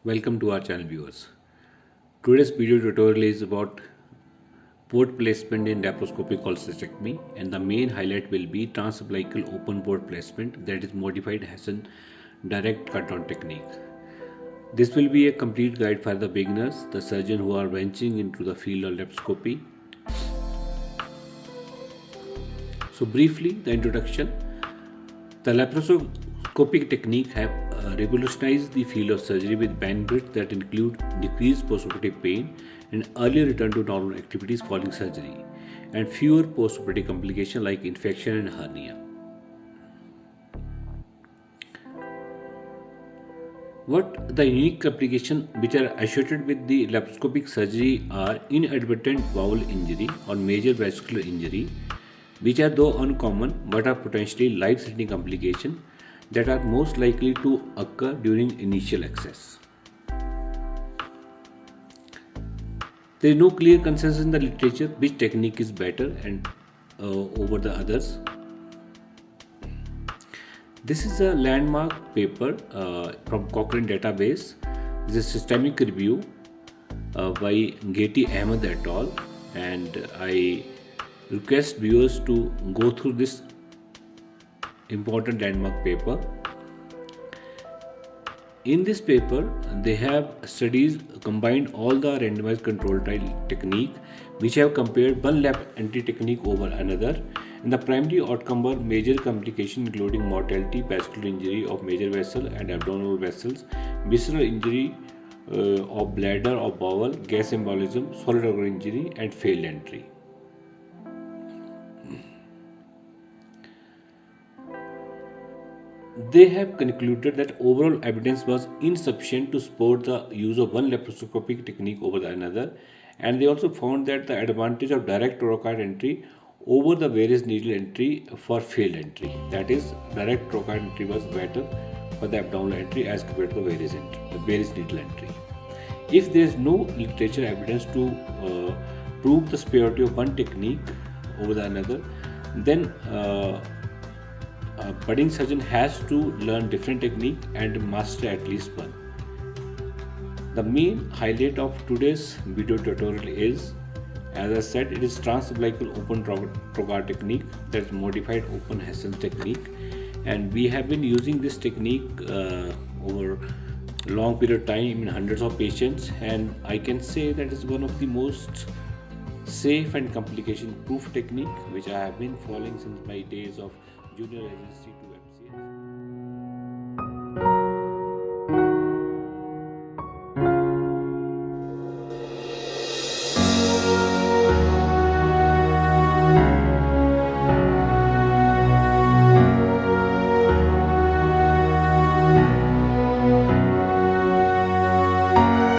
Welcome to our channel viewers. Today's video tutorial is about port placement in laparoscopic cholecystectomy, and the main highlight will be trans-umbilical open port placement, that is Modified Hasson direct cut-down technique. This will be a complete guide for the beginners, the surgeon who are venturing into the field of laparoscopy. So briefly, the introduction. The laparoscopic technique have revolutionized the field of surgery with benefits that include decreased postoperative pain and earlier return to normal activities following surgery, and fewer postoperative complications like infection and hernia. What the unique complications which are associated with the laparoscopic surgery are inadvertent bowel injury or major vascular injury, which are though uncommon but are potentially life-threatening complications that are most likely to occur during initial access. There is no clear consensus in the literature which technique is better and over the others. This is a landmark paper from Cochrane database. This is a systemic review by Gheti Ahmed et al. And I request viewers to go through this important landmark paper. In this paper, they have studies combined all the randomized control trial technique which have compared one lap entry technique over another, and the primary outcome were major complications including mortality, vascular injury of major vessel and abdominal vessels, visceral injury of bladder or bowel, gas embolism, solid organ injury, and failed entry. They have concluded that overall evidence was insufficient to support the use of one laparoscopic technique over another, and they also found that the advantage of direct trocar entry over the varus needle entry for failed entry, that is, direct trocar entry was better for the abdominal entry as compared to the varus needle entry. If there is no literature evidence to prove the superiority of one technique over the another, then a budding surgeon has to learn different technique and master at least one. The main highlight of today's video tutorial is, as I said, it is trans-umbilical open trocar technique, that is modified open Hasson technique, and we have been using this technique over a long period of time in hundreds of patients, and I can say that is one of the most safe and complication proof technique which I have been following since my days of junior residency to